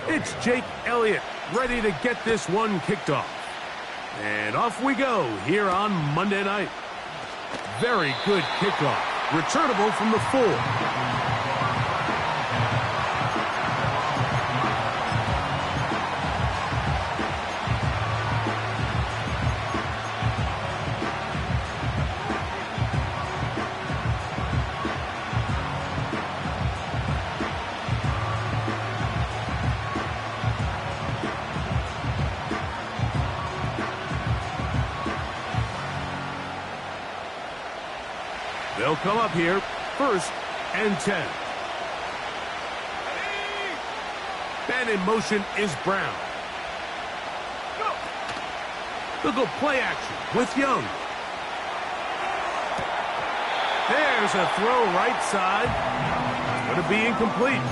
It's Jake Elliott ready to get this one kicked off. And off we go here on Monday night. Very good kickoff. Returnable from the 4. They'll come up here, 1st and 10. Man in motion is Brown. They'll go play action with Young. There's a throw right side. It's going to be incomplete.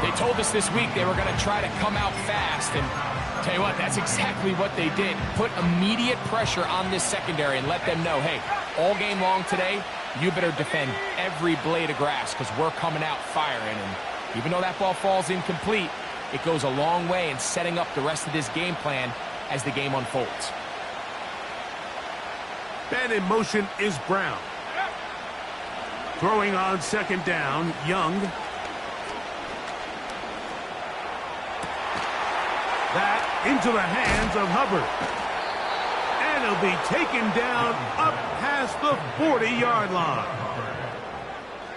They told us this week they were going to try to come out fast, and tell you what, that's exactly what they did. Put immediate pressure on this secondary and let them know, hey, all game long today, you better defend every blade of grass because we're coming out firing. And even though that ball falls incomplete, it goes a long way in setting up the rest of this game plan as the game unfolds. Man in motion is Brown. Throwing on 2nd down, Young. That into the hands of Hubbard. And he'll be taken down up past the 40-yard line.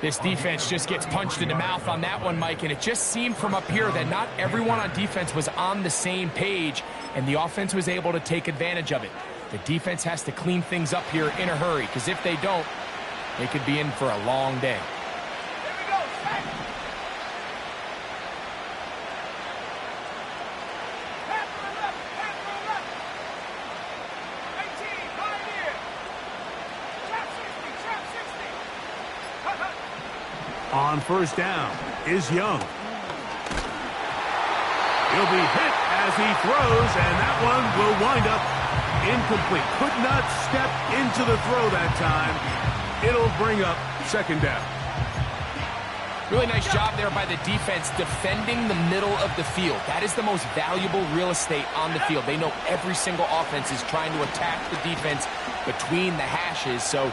This defense just gets punched in the mouth on that one, Mike, and it just seemed from up here that not everyone on defense was on the same page, and the offense was able to take advantage of it. The defense has to clean things up here in a hurry, because if they don't, they could be in for a long day. On 1st down is Young. He'll be hit as he throws, and that one will wind up incomplete. Could not step into the throw that time. It'll bring up 2nd down. Really nice job there by the defense defending the middle of the field. That is the most valuable real estate on the field. They know every single offense is trying to attack the defense between the hashes, so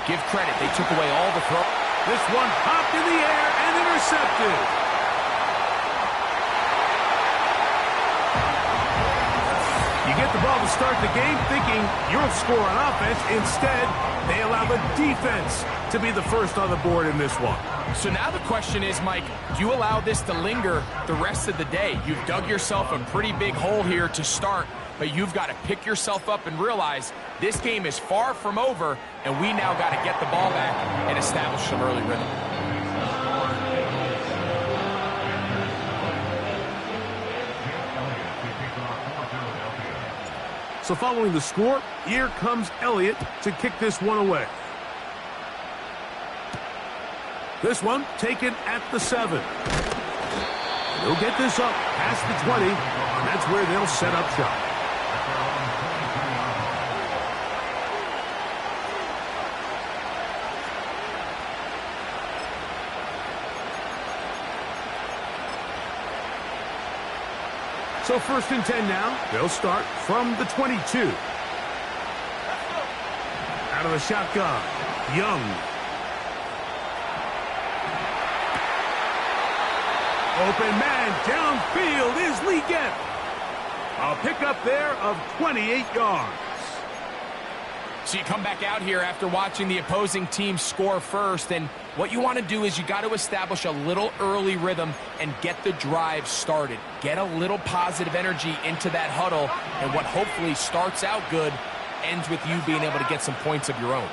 give credit. They took away all the throw. This one popped in the air and intercepted. You get the ball to start the game thinking you'll score on offense. Instead, they allow the defense to be the first on the board in this one. So now the question is, Mike, do you allow this to linger the rest of the day? You've dug yourself a pretty big hole here to start, but you've got to pick yourself up and realize this game is far from over, and we now got to get the ball back and establish some early rhythm. So following the score, here comes Elliott to kick this one away. This one taken at the 7. They'll get this up past the 20, and that's where they'll set up shop. So 1st and 10 now. They'll start from the 22. Out of the shotgun, Young. Open man downfield is Leggett. A pickup there of 28 yards. So you come back out here after watching the opposing team score first, and what you want to do is you got to establish a little early rhythm and get the drive started. Get a little positive energy into that huddle, and what hopefully starts out good ends with you being able to get some points of your own.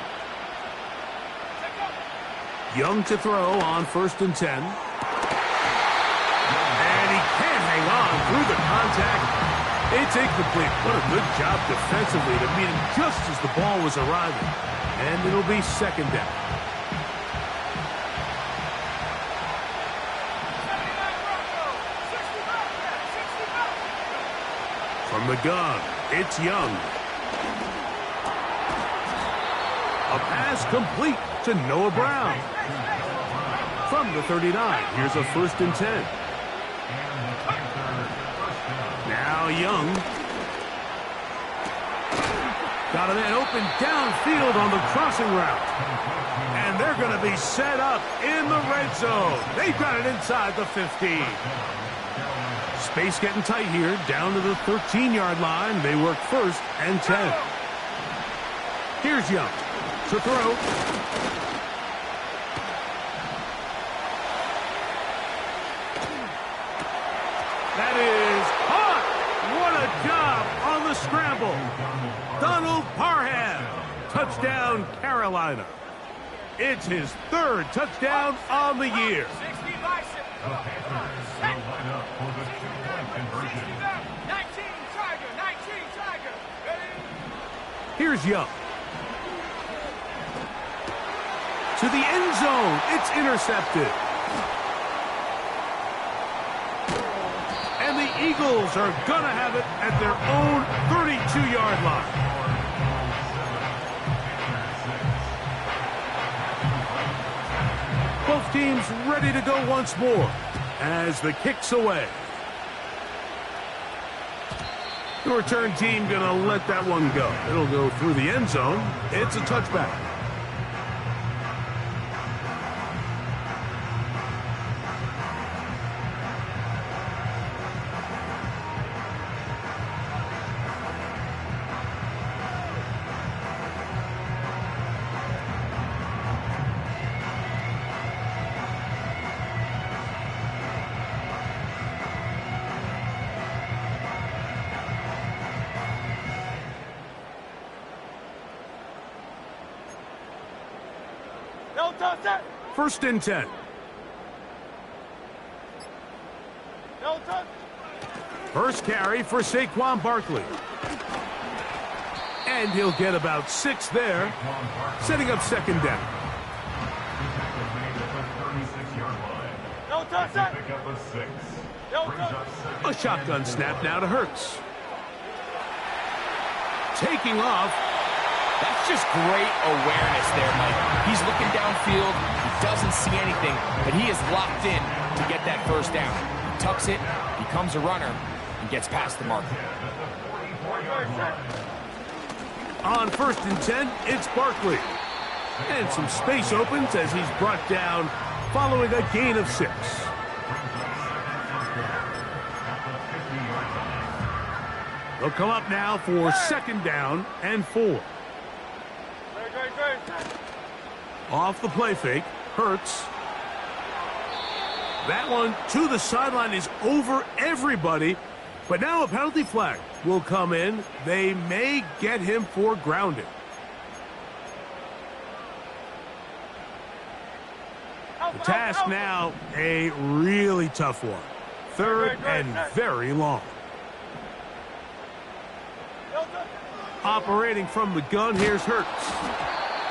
Young to throw on 1st and 10. And he can't hang on through the contact. It's incomplete. What a good job defensively to meet him just as the ball was arriving. And it'll be 2nd down. From the gun, it's Young. A pass complete to Noah Brown. from the 39. Here's a 1st and 10. Now Young. Got a man open downfield on the crossing route. And they're going to be set up in the red zone. They've got it inside the 15. Space getting tight here, down to the 13-yard line. They work 1st and 10. Here's Young to throw. That is hot. What a job on the scramble. Donald Parham. Touchdown, Carolina. It's his 3rd touchdown on the year. Here's Young. To the end zone. It's intercepted. And the Eagles are going to have it at their own 32-yard line. Both teams ready to go once more as the kick's away. The return team going to let that one go. It'll go through the end zone. It's a touchback. First and 10. First carry for Saquon Barkley. And he'll get about 6 there, setting up 2nd down. A shotgun snap now to Hurts. Taking off. That's just great awareness there, Mike. He's looking downfield. He doesn't see anything, but he is locked in to get that 1st down. He tucks it, becomes a runner, and gets past the mark. On 1st and 10, it's Barkley. And some space opens as he's brought down following a gain of 6. They'll come up now for 2nd down and 4. Off the play fake, Hurts. That one to the sideline is over everybody. But now a penalty flag will come in. They may get him for grounding. The task now, a really tough one. 3rd and very long. Operating from the gun, here's Hurts.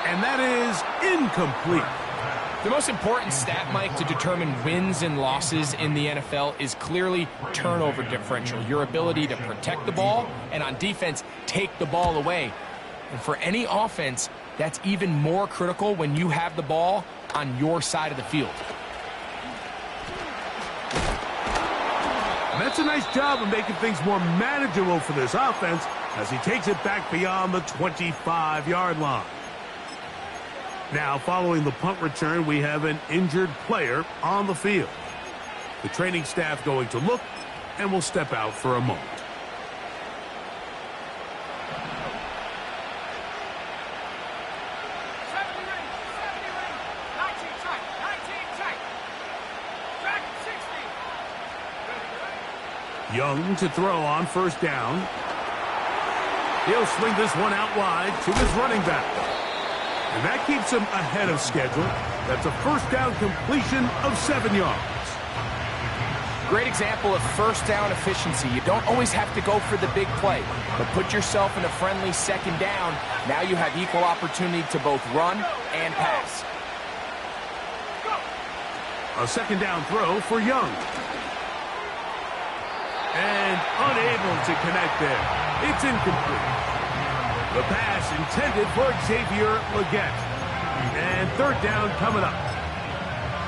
And that is incomplete. The most important stat, Mike, to determine wins and losses in the NFL is clearly turnover differential. Your ability to protect the ball and on defense, take the ball away. And for any offense, that's even more critical when you have the ball on your side of the field. And that's a nice job of making things more manageable for this offense as he takes it back beyond the 25-yard line. Now, following the punt return, we have an injured player on the field. The training staff going to look and will step out for a moment. Young to throw on 1st down. He'll swing this one out wide to his running back. And that keeps him ahead of schedule. That's a 1st down completion of 7 yards. Great example of 1st down efficiency. You don't always have to go for the big play, but put yourself in a friendly 2nd down. Now you have equal opportunity to both run and pass. A 2nd down throw for Young. And unable to connect there. It's incomplete. The pass intended for Xavier Legette. And 3rd down coming up.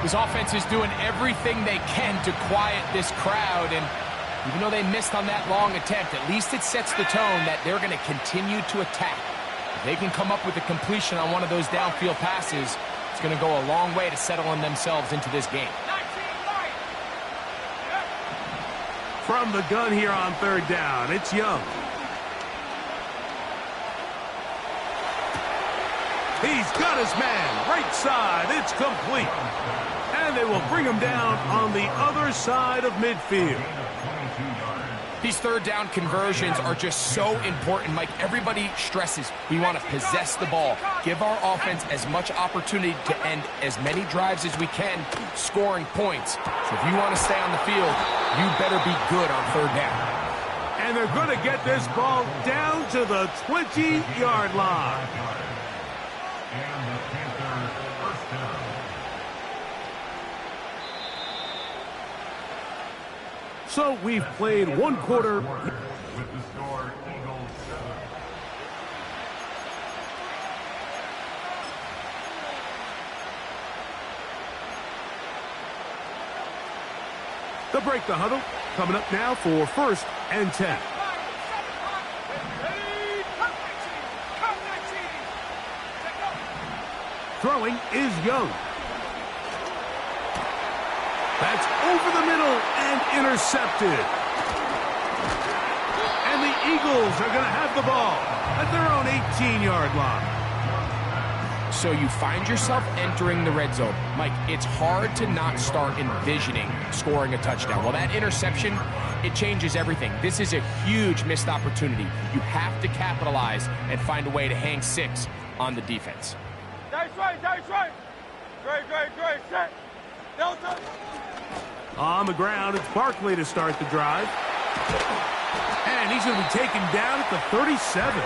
This offense is doing everything they can to quiet this crowd, and even though they missed on that long attempt, at least it sets the tone that they're going to continue to attack. If they can come up with a completion on one of those downfield passes, it's going to go a long way to settling themselves into this game. From the gun here on third down, it's Young. He's got his man, right side, it's complete. And they will bring him down on the other side of midfield. These third down conversions are just so important. Mike, everybody stresses we want to possess the ball, give our offense as much opportunity to end as many drives as we can, scoring points. So if you want to stay on the field, you better be good on third down. And they're going to get this ball down to the 20-yard line. And the Panthers first down. So we've played one quarter. With the score, Eagles 7. They'll break the huddle. Coming up now for 1st and 10. Throwing is Young. That's over the middle and intercepted. And the Eagles are going to have the ball at their own 18-yard line. So you find yourself entering the red zone. Mike, it's hard to not start envisioning scoring a touchdown. Well, that interception, it changes everything. This is a huge missed opportunity. You have to capitalize and find a way to hang 6 on the defense. That's right. Great. Set. Delta. On the ground, it's Barkley to start the drive. And he's going to be taken down at the 37.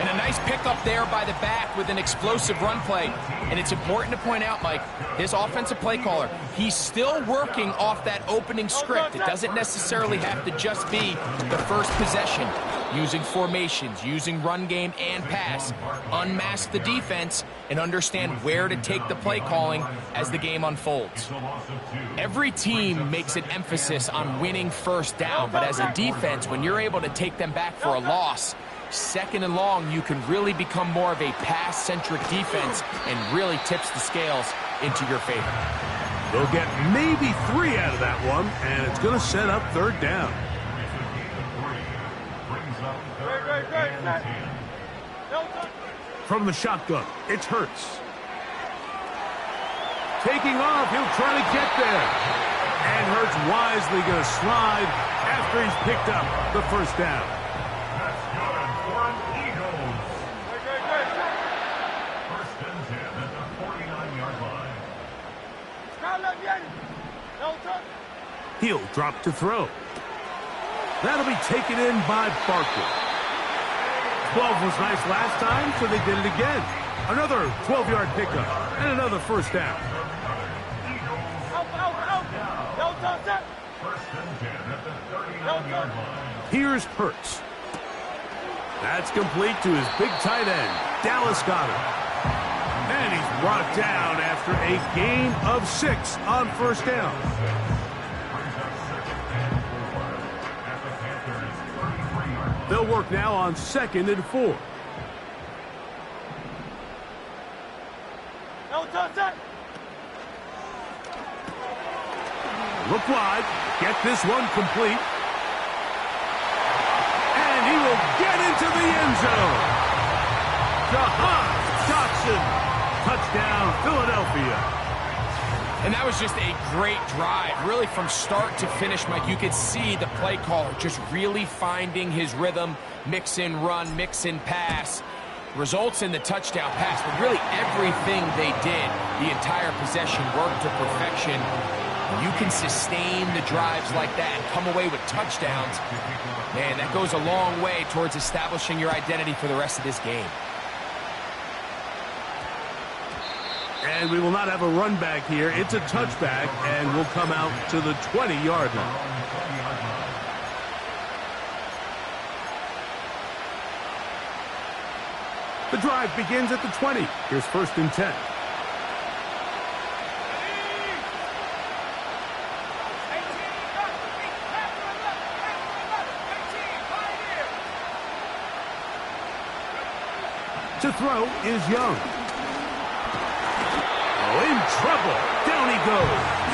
And a nice pickup there by the back with an explosive run play. And it's important to point out, Mike, this offensive play caller, he's still working off that opening script. It doesn't necessarily have to just be the first possession. Using formations, using run game and pass, unmask the defense, and understand where to take the play calling as the game unfolds. Every team makes an emphasis on winning first down, but as a defense, when you're able to take them back for a loss, 2nd and long, you can really become more of a pass-centric defense and really tips the scales into your favor. They'll get maybe 3 out of that one, and it's going to set up 3rd down. Great. Delta. From the shotgun, it's Hurts. Taking off, he'll try to get there. And Hurts wisely going to slide after he's picked up the 1st down. That's good for an Eagles. Great. First and 10 at the 49-yard line. Delta. He'll drop to throw. That'll be taken in by Barkley. 12 was nice last time, so they did it again. Another 12-yard pickup and another 1st down. Out. Delta, set. First and 10 at the 39-yard line. Here's Hurts. That's complete to his big tight end, Dallas Goedert. And he's brought down after a gain of 6 on 1st down. They'll work now on 2nd and 4. Delta, set. Look wide. Get this one complete. And he will get into the end zone. Jahan Dotson. Touchdown, Philadelphia. And that was just a great drive. Really from start to finish, Mike, you could see the play caller just really finding his rhythm. Mix in run, mix in pass. Results in the touchdown pass. But really everything they did, the entire possession worked to perfection. You can sustain the drives like that and come away with touchdowns. Man, that goes a long way towards establishing your identity for the rest of this game. And we will not have a run back here. It's a touchback, and we'll come out to the 20-yard line. The drive begins at the 20. Here's 1st and 10. To throw is Young. Oh, in trouble. Down he goes.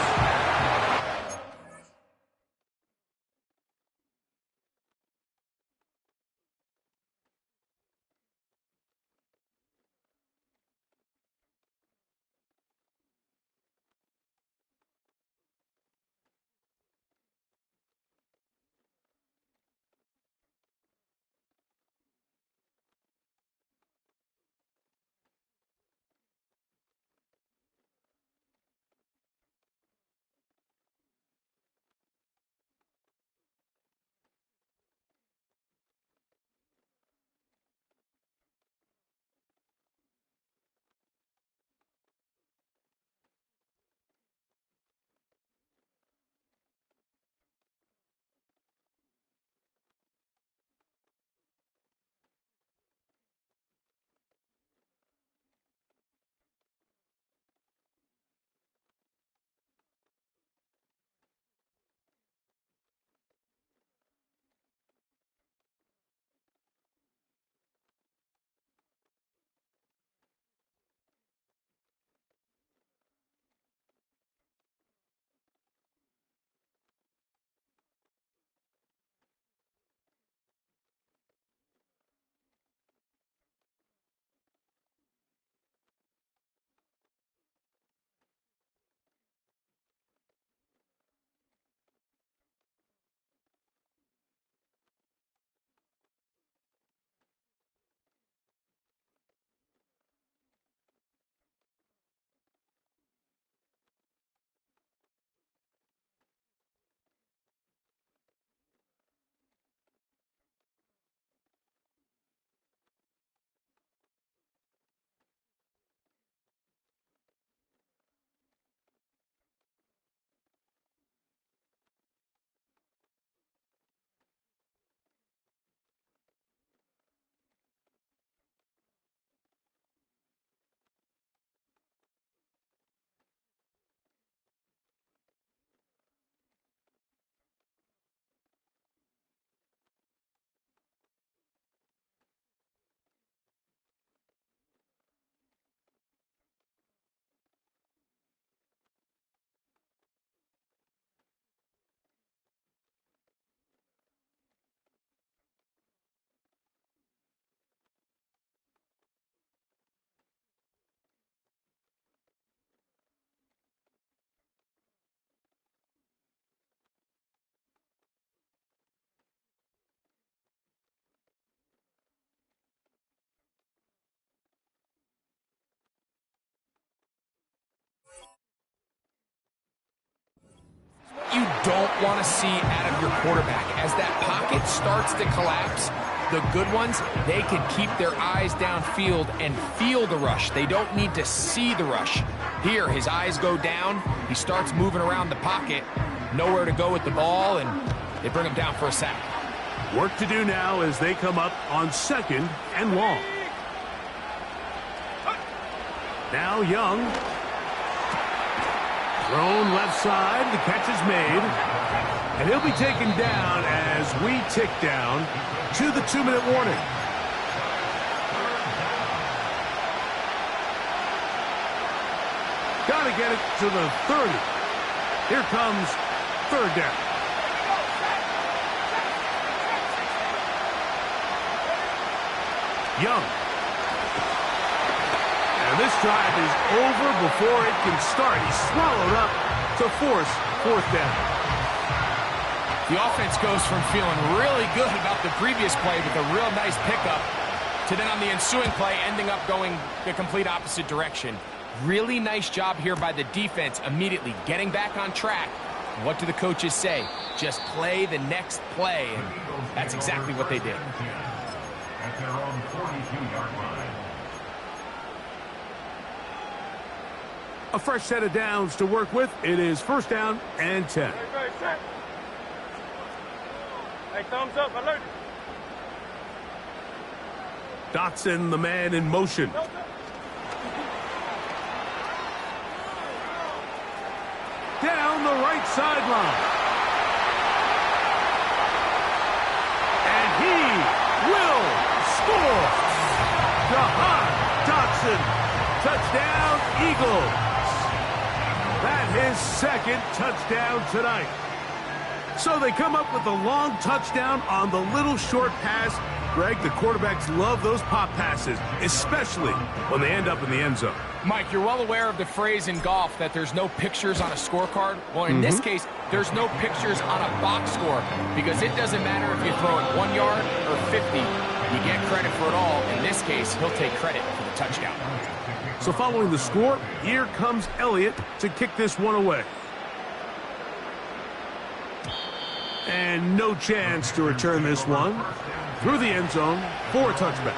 You don't want to see out of your quarterback. As that pocket starts to collapse, the good ones, they can keep their eyes downfield and feel the rush. They don't need to see the rush. Here, his eyes go down. He starts moving around the pocket. Nowhere to go with the ball, and they bring him down for a sack. Work to do now as they come up on 2nd and long. Now Young. Thrown left side. The catch is made. And he'll be taken down as we tick down to the 2-minute warning. Got to get it to the 30. Here comes 3rd down. Young. And this drive is over before it can start. He's swallowed up to force 4th down. The offense goes from feeling really good about the previous play with a real nice pickup to then on the ensuing play ending up going the complete opposite direction. Really nice job here by the defense immediately getting back on track. What do the coaches say? Just play the next play. And that's exactly what they did. At their own 42-yard line. A fresh set of downs to work with. It is 1st down and 10. Hey, thumbs up, alert. Dotson, the man in motion. Down the right sideline. And he will score. Jahan Wilson. Touchdown, Eagles. That's his second touchdown tonight. So they come up with a long touchdown on the little short pass. Greg, the quarterbacks love those pop passes, especially when they end up in the end zone. Mike, you're well aware of the phrase in golf that there's no pictures on a scorecard. Well, in this case, there's no pictures on a box score because it doesn't matter if you throw it 1 yard or 50. You get credit for it all. In this case, he'll take credit for the touchdown. So following the score, here comes Elliott to kick this one away. And no chance to return this one through the end zone for a touchback.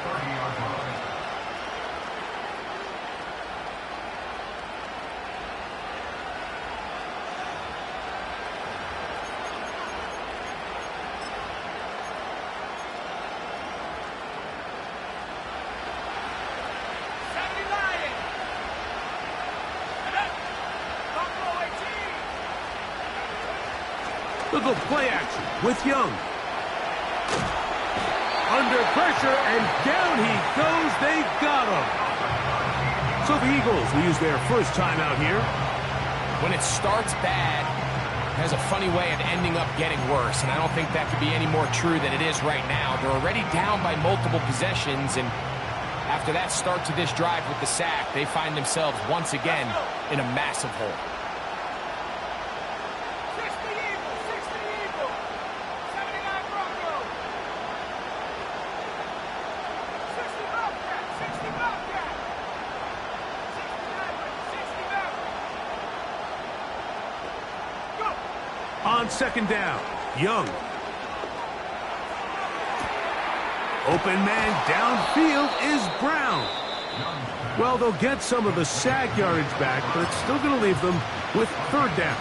Look at play action with Young. Under pressure, and down he goes. They've got him. So the Eagles will use their first timeout here. When it starts bad, it has a funny way of ending up getting worse, and I don't think that could be any more true than it is right now. They're already down by multiple possessions, and after that start to this drive with the sack, they find themselves once again in a massive hole. On second down, Young. Open man downfield is Brown. Well, they'll get some of the sack yardage back, but it's still going to leave them with third down.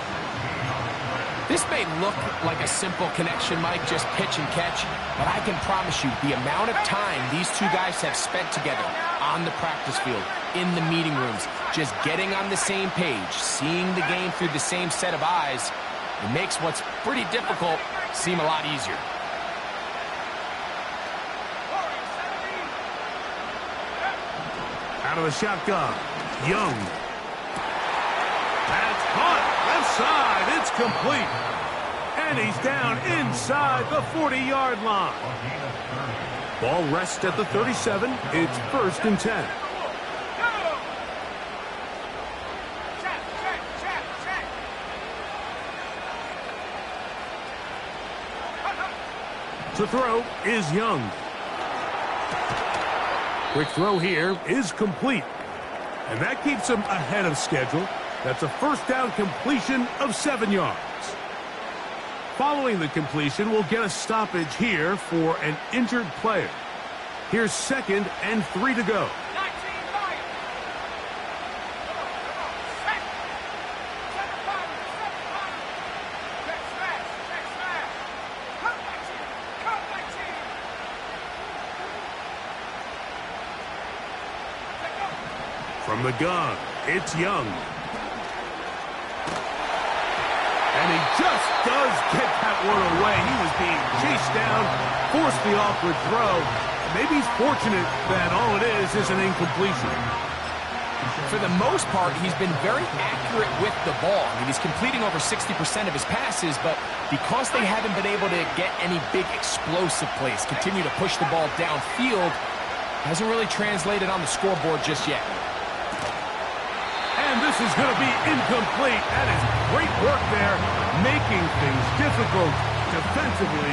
This may look like a simple connection, Mike, just pitch and catch, but I can promise you the amount of time these two guys have spent together on the practice field, in the meeting rooms, just getting on the same page, seeing the game through the same set of eyes, it makes what's pretty difficult seem a lot easier. Out of the shotgun, Young. That's caught. Left side. It's complete. And he's down inside the 40-yard line. Ball rests at the 37. It's 1st and 10. To throw is Young. Quick throw here is complete. And that keeps him ahead of schedule. That's a first down completion of 7 yards. Following the completion, we'll get a stoppage here for an injured player. Here's 2nd and 3 to go. From the gun, it's Young. And he just does get that one away. He was being chased down, forced the awkward throw. Maybe he's fortunate that all it is an incompletion. For the most part, he's been very accurate with the ball. I mean, he's completing over 60% of his passes, but because they haven't been able to get any big explosive plays, continue to push the ball downfield, hasn't really translated on the scoreboard just yet. And this is going to be incomplete. That is great work there, making things difficult defensively.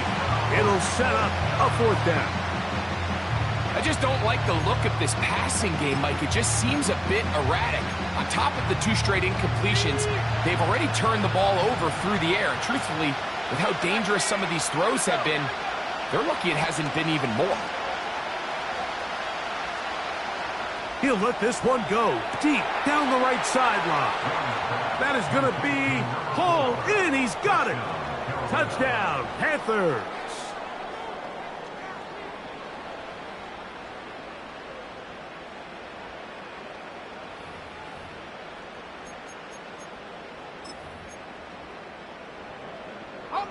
It'll set up a 4th down. I just don't like the look of this passing game, Mike. It just seems a bit erratic. On top of the 2 straight incompletions, they've already turned the ball over through the air. And truthfully, with how dangerous some of these throws have been, they're lucky it hasn't been even more. He'll let this one go deep down the right sideline. That is going to be hauled in. He's got it. Touchdown, Panthers.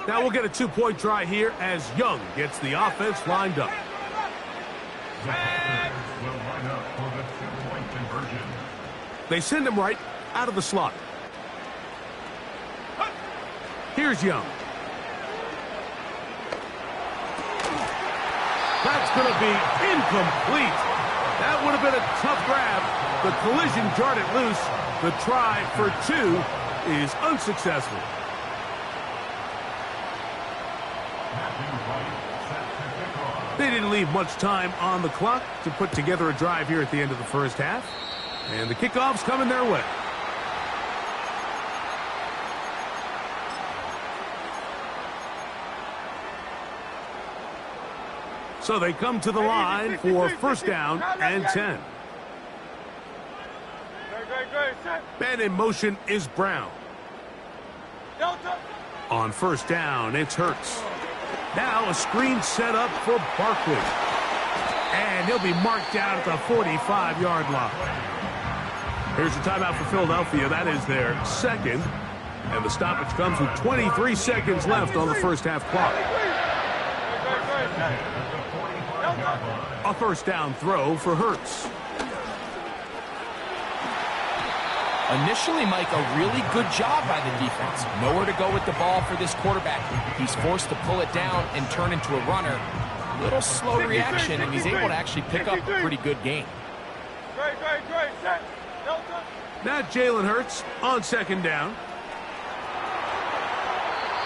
Now we'll get a 2-point try here as Young gets the offense lined up. The Panthers will line up for the two-point conversion. They send him right out of the slot. Here's Young. That's going to be incomplete. That would have been a tough grab. The collision jarred it loose. The try for two is unsuccessful. They didn't leave much time on the clock to put together a drive here at the end of the first half. And the kickoff's coming their way. So they come to the line for first down and 10. Man in motion is Brown. On first down, it's Hurts. Now a screen set up for Barkley. And he'll be marked down at the 45-yard line. Here's the timeout for Philadelphia. That is their second. And the stoppage comes with 23 seconds left on the first half clock. A first down throw for Hurts. Initially, Mike, a really good job by the defense. Nowhere to go with the ball for this quarterback. He's forced to pull it down and turn into a runner. Little slow reaction, and he's able to actually pick up a pretty good game. Now Jalen Hurts on second down.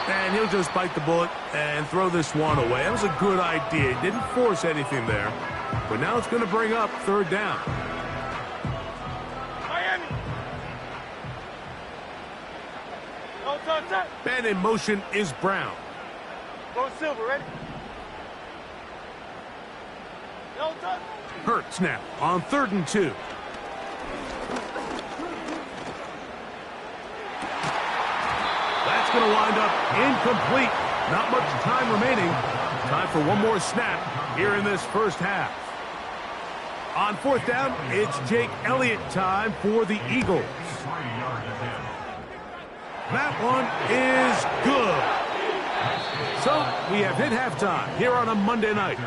And he'll just bite the bullet and throw this one away. That was a good idea. He didn't force anything there. But now it's going to bring up third down. Man in motion is Brown. Go Silver, ready? Hurts now on 3rd and 2. That's going to wind up incomplete. Not much time remaining. Time for one more snap here in this first half. On 4th down, it's Jake Elliott time for the Eagles. That one is good. So we have hit halftime here on a Monday night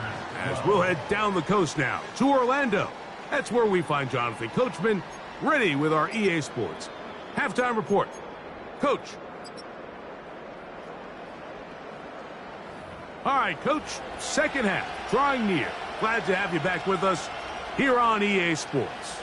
as we'll head down the coast now to Orlando. That's where we find Jonathan Coachman ready with our EA Sports halftime report. Coach. All right, Coach, second half drawing near. Glad to have you back with us here on EA Sports.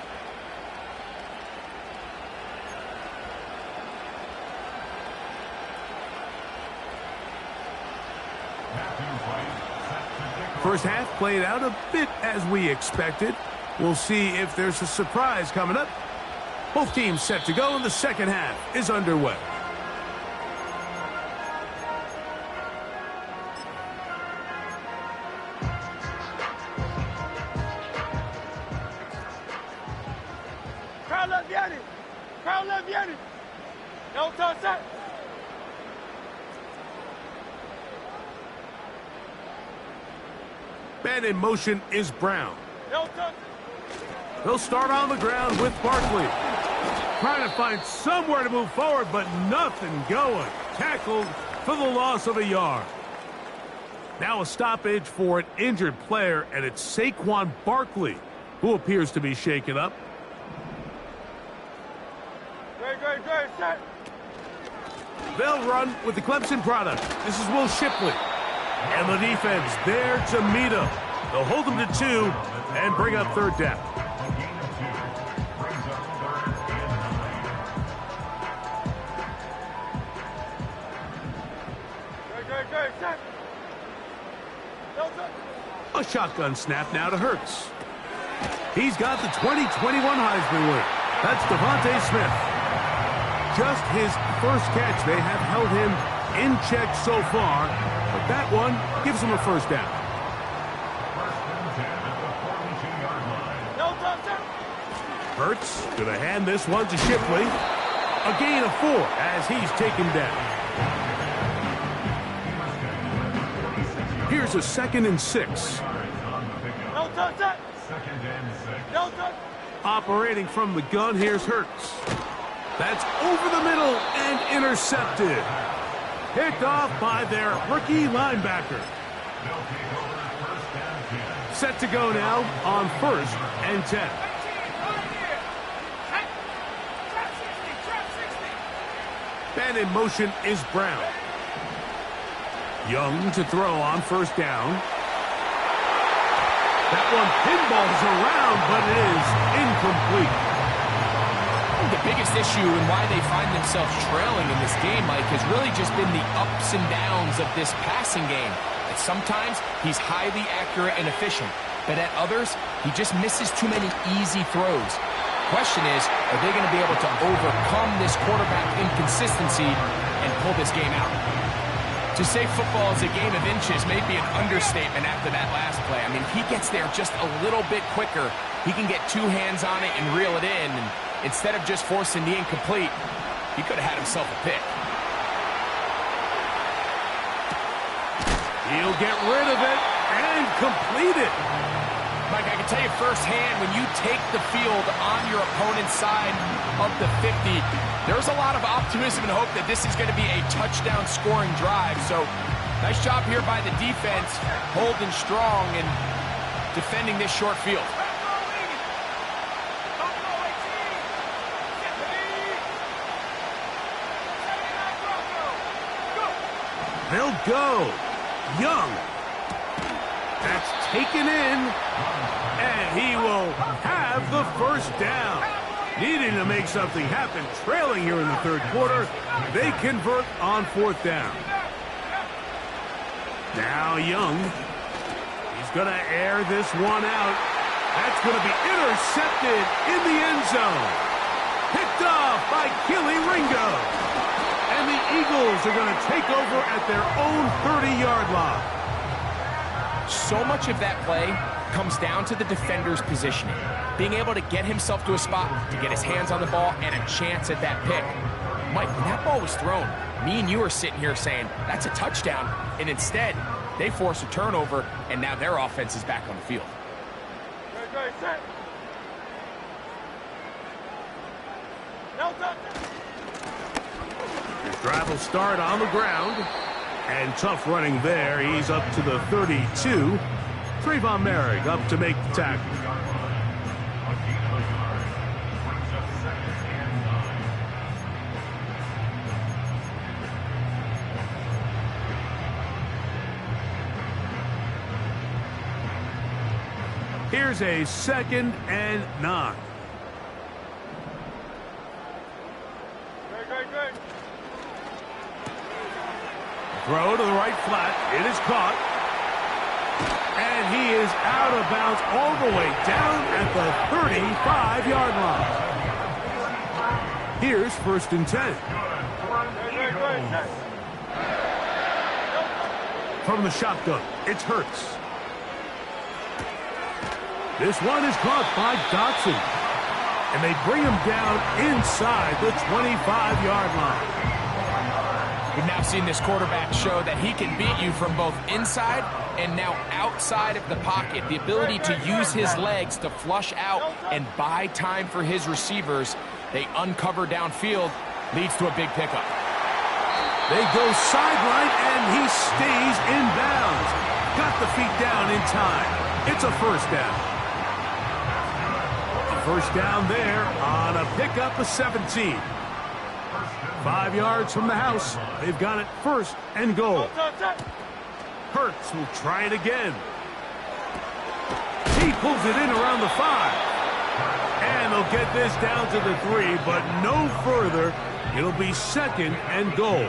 First half played out a bit as we expected. We'll see if there's a surprise coming up. Both teams set to go, and the second half is underway. Crowd left Yanni. No touch that. Man in motion is Brown. No touch. They'll start on the ground with Barkley. Trying to find somewhere to move forward, but nothing going. Tackled for the loss of a yard. Now a stoppage for an injured player, and it's Saquon Barkley who appears to be shaken up. Great, set. They'll run with the Clemson product. This is Will Shipley. And the defense there to meet him. They'll hold him to 2 and bring up third down. Great, set. A shotgun snap now to Hurts. He's got the 2021 Heisman winner. That's Devontae Smith. Just his first catch. They have held him in check so far, but that one gives him a first down. Hurts going to hand this one to Shipley. A gain of 4 as he's taken down. Here's a 2nd and 6. No touch that. 2nd and 6. No touch. Operating from the gun, here's Hurts. That's over the middle and intercepted. Picked off by their rookie linebacker. Set to go now on 1st and 10. Man in motion is Brown. Young to throw on 1st down. That one pinballs around, but it is incomplete. The biggest issue and why they find themselves trailing in this game, Mike, has really just been the ups and downs of this passing game. And sometimes he's highly accurate and efficient, but at others, he just misses too many easy throws. Question is, are they going to be able to overcome this quarterback inconsistency and pull this game out? To say football is a game of inches may be an understatement after that last play. I mean, if he gets there just a little bit quicker, he can get 2 hands on it and reel it in. And instead of just forcing the incomplete, he could have had himself a pick. He'll get rid of it and complete it. Mike, I can tell you firsthand, when you take the field on your opponent's side of the 50, there's a lot of optimism and hope that this is going to be a touchdown scoring drive. So, nice job here by the defense, holding strong and defending this short field. They'll go. Young. That's taken in. And he will have the 1st down. Needing to make something happen, trailing here in the 3rd quarter. They convert on 4th down. Now Young. He's going to air this one out. That's going to be intercepted in the end zone. Picked off by Keely Ringo. And the Eagles are going to take over at their own 30-yard line. So much of that play comes down to the defender's positioning. Being able to get himself to a spot, to get his hands on the ball, and a chance at that pick. Mike, when that ball was thrown, me and you are sitting here saying, that's a touchdown. And instead, they force a turnover, and now their offense is back on the field. His drive will start on the ground. And tough running there. He's up to the 32. Trayvon Merrick up to make the tackle. Here's a 2nd and 9. Throw to the right flat. It is caught. And he is out of bounds all the way down at the 35-yard line. Here's 1st and 10. From the shotgun, it's Hurts. This one is caught by Dotson. And they bring him down inside the 25-yard line. We've now seen this quarterback show that he can beat you from both inside and now outside of the pocket. The ability to use his legs to flush out and buy time for his receivers. They uncover downfield, leads to a big pickup. They go sideline, and he stays in bounds. Got the feet down in time. It's a 1st down. A 1st down there on a pickup of 17. 5 yards from the house. They've got it 1st and goal. Hurts will try it again. He pulls it in around the 5. And they'll get this down to the 3, but no further. It'll be 2nd and goal.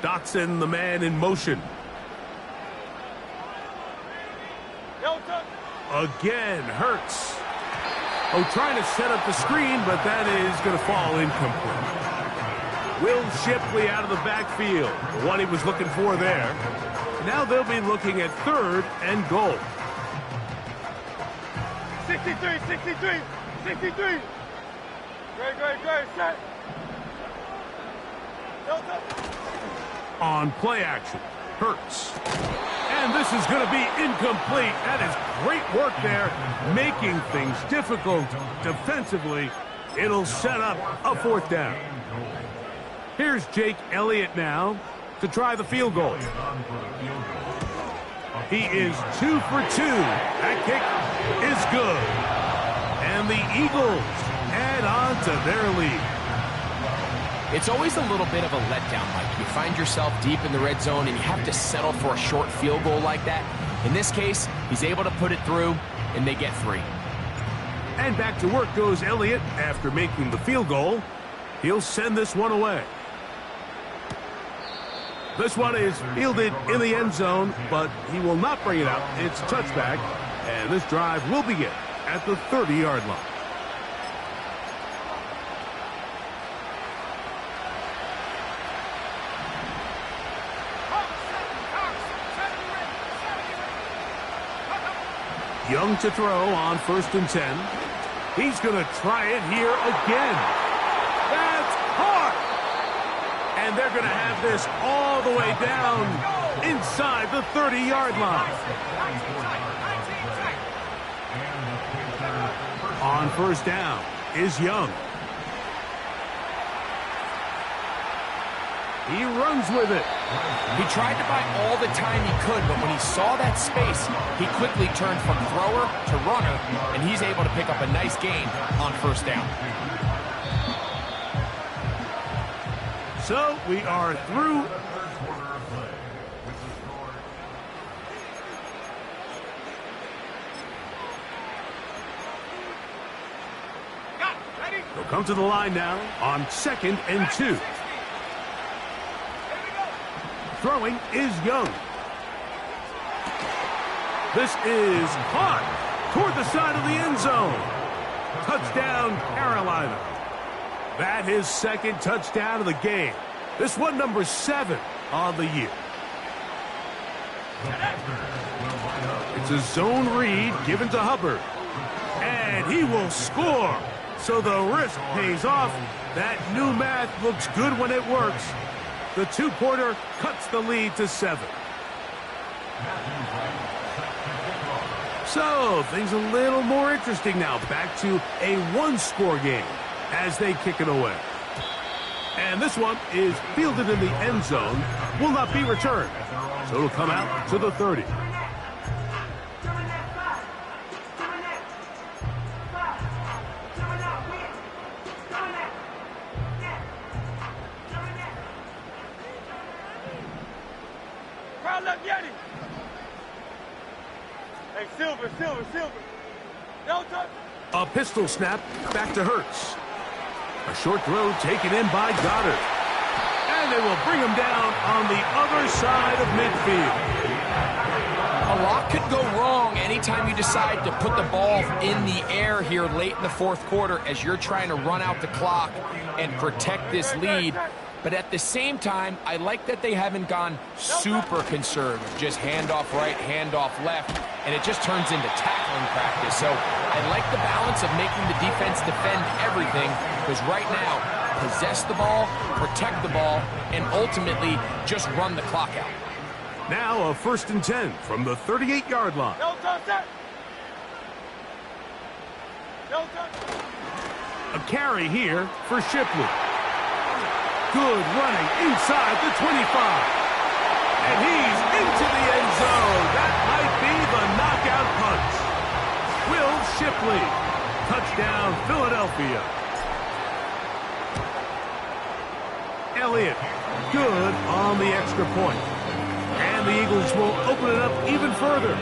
Dotson, the man in motion. Again, Hurts. Oh, trying to set up the screen, but that is going to fall incomplete. Will Shipley out of the backfield. What he was looking for there. Now they'll be looking at 3rd and goal. 63, 63, 63. Great, set. On play action, Hurts. And this is going to be incomplete. That is great work there, making things difficult defensively. It'll set up a 4th down. Here's Jake Elliott now to try the field goal. He is 2 for 2. That kick is good. And the Eagles add on to their lead. It's always a little bit of a letdown, Mike. You find yourself deep in the red zone and you have to settle for a short field goal like that. In this case, he's able to put it through, and they get 3. And back to work goes Elliott after making the field goal. He'll send this one away. This one is fielded in the end zone, but he will not bring it out. It's touchback, and this drive will begin at the 30-yard line. Young to throw on 1st and 10. He's going to try it here again. That's hard. And they're going to have this all the way down inside the 30-yard line. On 1st down is Young. He runs with it. He tried to buy all the time he could, but when he saw that space, he quickly turned from thrower to runner, and he's able to pick up a nice gain on 1st down. So we are through. They'll come to the line now on 2nd and 2. Throwing is Young. This is caught toward the side of the end zone. Touchdown, Carolina. That his 2nd touchdown of the game. This one number 7 on the year. It's a zone read given to Hubbard. And he will score. So the risk pays off. That new math looks good when it works. The 2-pointer cuts the lead to 7. So things a little more interesting now. Back to a 1-score game as they kick it away. And this one is fielded in the end zone. Will not be returned. So it'll come out to the 30. Hey, Silver. A pistol snap back to Hurts. A short throw taken in by Goddard. And they will bring him down on the other side of midfield. A lot could go wrong anytime you decide to put the ball in the air here late in the 4th quarter as you're trying to run out the clock and protect this lead. But at the same time, I like that they haven't gone super conservative. Just handoff right, handoff left, and it just turns into tackling practice. So I like the balance of making the defense defend everything, because right now, possess the ball, protect the ball, and ultimately just run the clock out. Now a 1st and 10 from the 38-yard line. A carry here for Shipley. Good running inside the 25. And he's into the end zone. That might be the knockout punch. Will Shipley. Touchdown, Philadelphia. Elliott. Good on the extra point. And the Eagles will open it up even further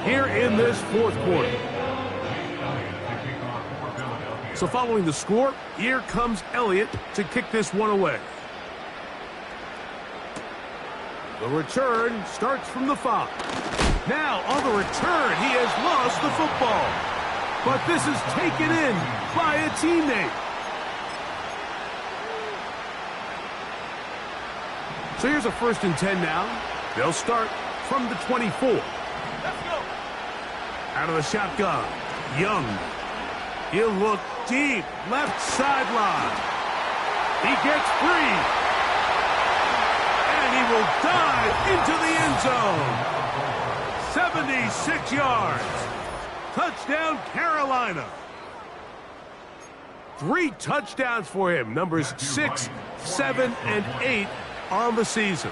here in this 4th quarter. So following the score, here comes Elliott to kick this one away. The return starts from the 5. Now on the return, he has lost the football. But this is taken in by a teammate. So here's a 1st and 10 now. They'll start from the 24. Let's go. Out of the shotgun, Young. He'll look deep, left sideline. He gets free. And he will dive into the end zone. 76 yards. Touchdown, Carolina. 3 touchdowns for him. Numbers 6, 7, and 8 on the season.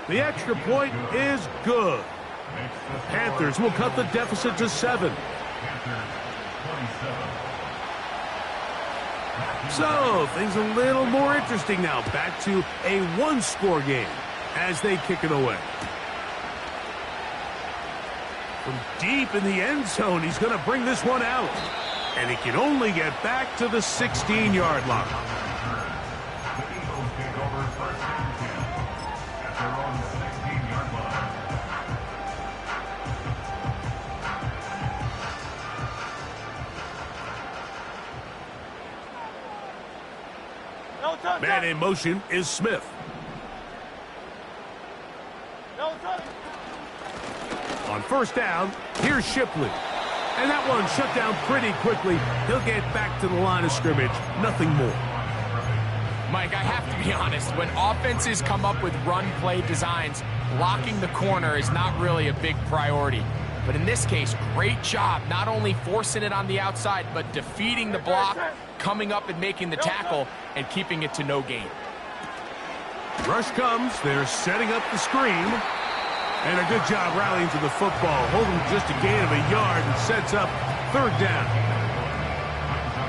The extra point is good. Panthers will cut the deficit to 7. So, things a little more interesting now. Back to a 1-score game as they kick it away. From deep in the end zone, he's going to bring this one out. And he can only get back to the 16-yard line. The Eagles take over first and 10 at their own 16-yard line. Man in motion is Smith. On first down, here's Shipley. And that one shut down pretty quickly. He'll get back to the line of scrimmage. Nothing more. Mike, I have to be honest. When offenses come up with run-play designs, blocking the corner is not really a big priority. But in this case, great job not only forcing it on the outside, but defeating the block, coming up and making the tackle, and keeping it to no gain. Rush comes. They're setting up the screen. And a good job rallying to the football. Holding just a gain of a yard and sets up third down.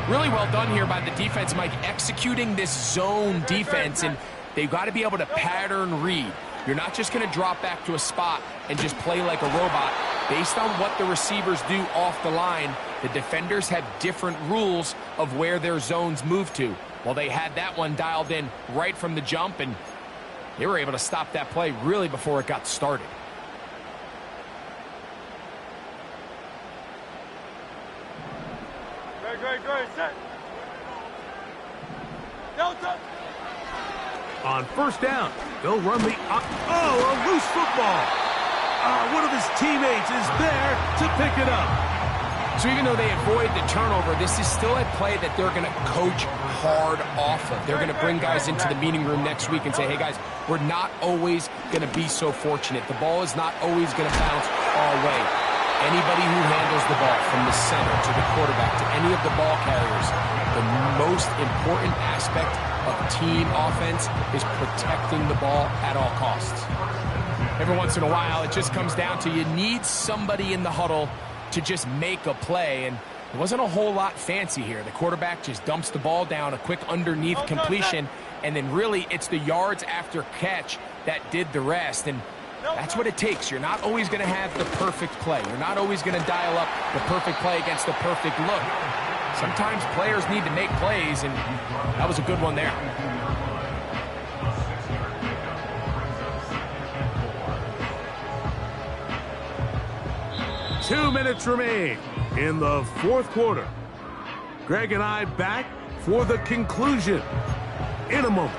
Really well done here by the defense, Mike, executing this zone defense, and they've got to be able to pattern read. You're not just going to drop back to a spot and just play like a robot. Based on what the receivers do off the line, the defenders have different rules of where their zones move to. Well, they had that one dialed in right from the jump, and they were able to stop that play really before it got started. Great, set. Delta. On first down, they'll run the... a loose football. One of his teammates is there to pick it up. So even though they avoid the turnover, this is still a play that they're going to coach hard off of. They're going to bring guys into the meeting room next week and say, hey, guys, we're not always going to be so fortunate. The ball is not always going to bounce our way. Anybody who handles the ball from the center to the quarterback to any of the ball carriers, the most important aspect of team offense is protecting the ball at all costs. Every once in a while, it just comes down to you need somebody in the huddle to just make a play, and it wasn't a whole lot fancy here. The quarterback just dumps the ball down, a quick underneath completion, and then really it's the yards after catch that did the rest, and that's what it takes. You're not always going to have the perfect play. You're not always going to dial up the perfect play against the perfect look. Sometimes players need to make plays, and that was a good one there. 2 minutes remain in the fourth quarter. Greg and I back for the conclusion in a moment.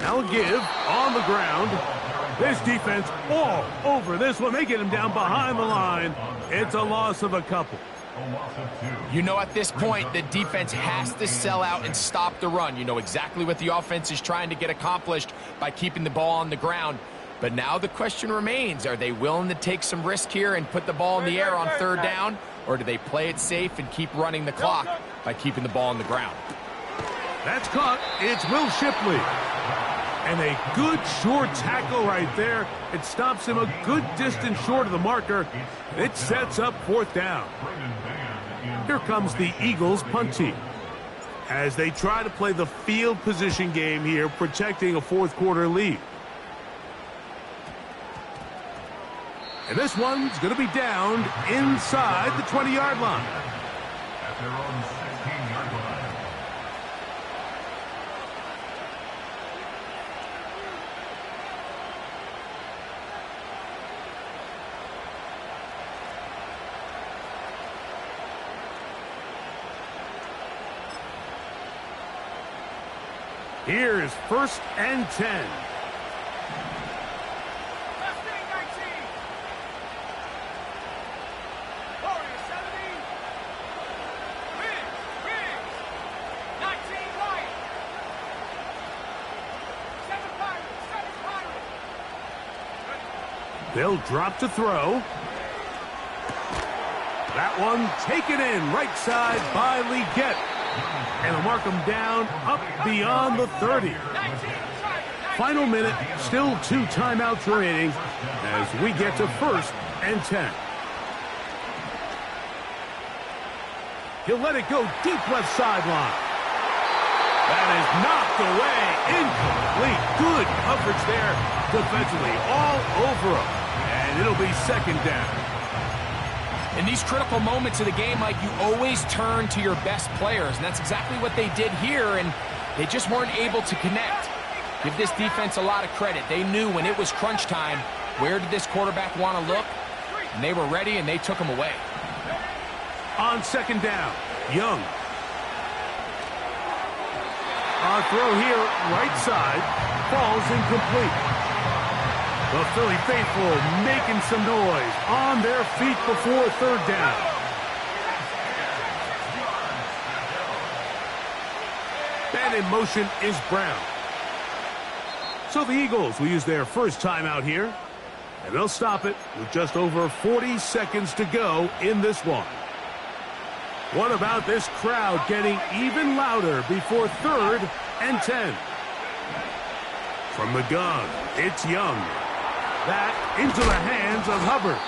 Now a give on the ground. This defense all over this one. They get him down behind the line. It's a loss of a couple. You know, at this point, the defense has to sell out and stop the run. You know exactly what the offense is trying to get accomplished by keeping the ball on the ground. But now the question remains, are they willing to take some risk here and put the ball in the air on third down? Or do they play it safe and keep running the clock by keeping the ball on the ground? That's caught. It's Will Shipley. And a good short tackle right there. It stops him a good distance short of the marker. It sets up fourth down. Here comes the Eagles punt team as they try to play the field position game here, protecting a fourth quarter lead. And this one's going to be down inside the 20-yard line. At their own 16-yard line. Here's first and 10. They'll drop to throw. That one taken in right side by Leggett. And they'll mark him down up beyond the 30. Final minute, still 2 timeouts remaining as we get to 1st and 10. He'll let it go deep left sideline. That is knocked away. Incomplete. Good coverage there defensively. All over him. And it'll be 2nd down. In these critical moments of the game, Mike, you always turn to your best players. And that's exactly what they did here. And they just weren't able to connect. Give this defense a lot of credit. They knew when it was crunch time, where did this quarterback want to look? And they were ready, and they took him away. On 2nd down, Young. On throw here, right side, falls incomplete. The Philly faithful making some noise on their feet before 3rd down. And in motion is Brown. So the Eagles will use their first timeout here, and they'll stop it with just over 40 seconds to go in this one. What about this crowd getting even louder before 3rd and 10? From the gun, it's Young. That into the hands of Hubbard.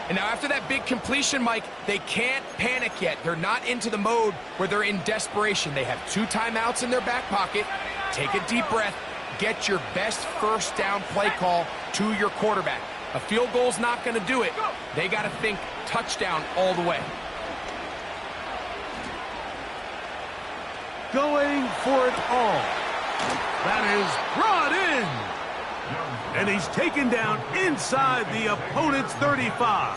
And now after that big completion, Mike, they can't panic yet. They're not into the mode where they're in desperation. They have 2 timeouts in their back pocket. Take a deep breath. Get your best 1st down play call to your quarterback. A field goal's not going to do it. They got to think touchdown all the way. Going for it all. That is brought in. And he's taken down inside the opponent's 35.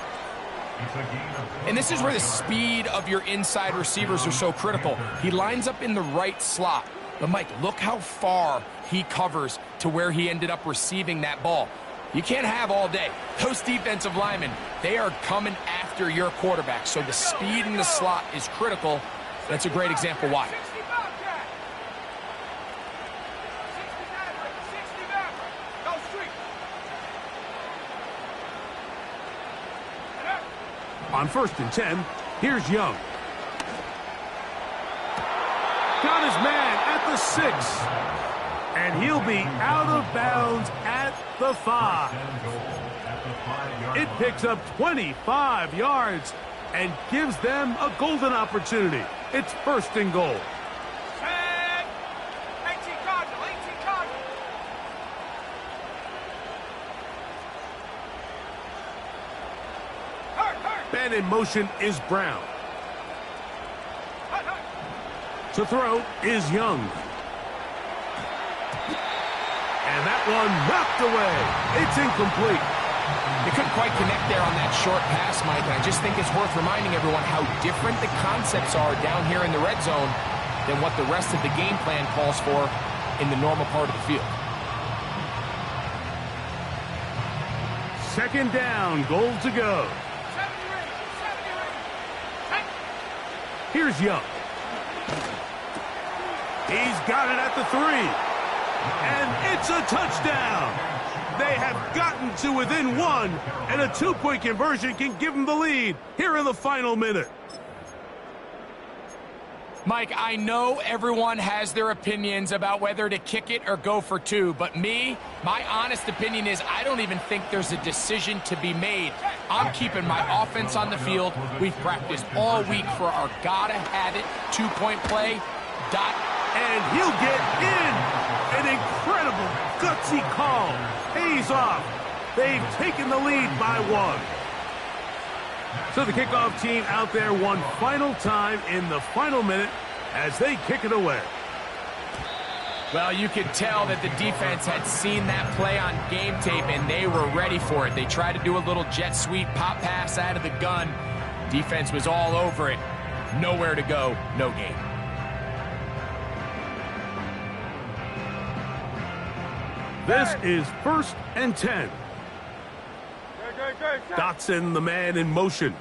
And this is where the speed of your inside receivers are so critical. He lines up in the right slot. But, Mike, look how far he covers to where he ended up receiving that ball. You can't have all day. Those defensive linemen, they are coming after your quarterback. So the speed in the slot is critical. That's a great example why. On 1st and 10, here's Young. Got his man at the 6. And he'll be out of bounds at the 5. It picks up 25 yards and gives them a golden opportunity. It's 1st and goal. And in motion is Brown. To throw is Young. And that one knocked away. It's incomplete. They couldn't quite connect there on that short pass, Mike, and I just think it's worth reminding everyone how different the concepts are down here in the red zone than what the rest of the game plan calls for in the normal part of the field. 2nd down, goal to go. Here's Young. He's got it at the 3. And it's a touchdown. They have gotten to within 1, and a 2-point conversion can give them the lead here in the final minute. Mike, I know everyone has their opinions about whether to kick it or go for 2, but my honest opinion is I don't even think there's a decision to be made. I'm keeping my offense on the field. We've practiced all week for our gotta-have-it 2-point play. And he'll get in. An incredible, gutsy call. Pays off. They've taken the lead by 1. So the kickoff team out there one final time in the final minute as they kick it away. Well, you could tell that the defense had seen that play on game tape, and they were ready for it. They tried to do a little jet sweep pop pass out of the gun. Defense was all over it. Nowhere to go, no game. This is 1st and 10. Dotson, the man in motion.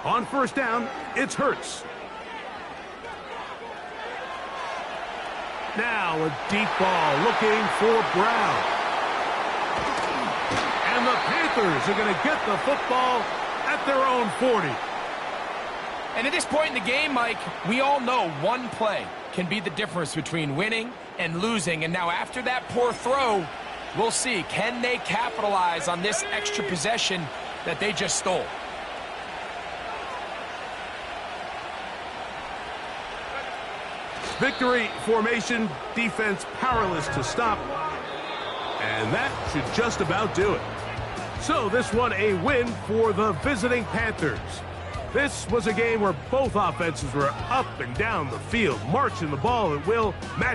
On first down, it's Hurts. Now a deep ball looking for Brown. And the Panthers are going to get the football at their own 40. And at this point in the game, Mike, we all know one play can be the difference between winning and losing. And now after that poor throw, we'll see, can they capitalize on this extra possession that they just stole? Victory formation, defense powerless to stop. And that should just about do it. So this one a win for the visiting Panthers. This was a game where both offenses were up and down the field, marching the ball at will, match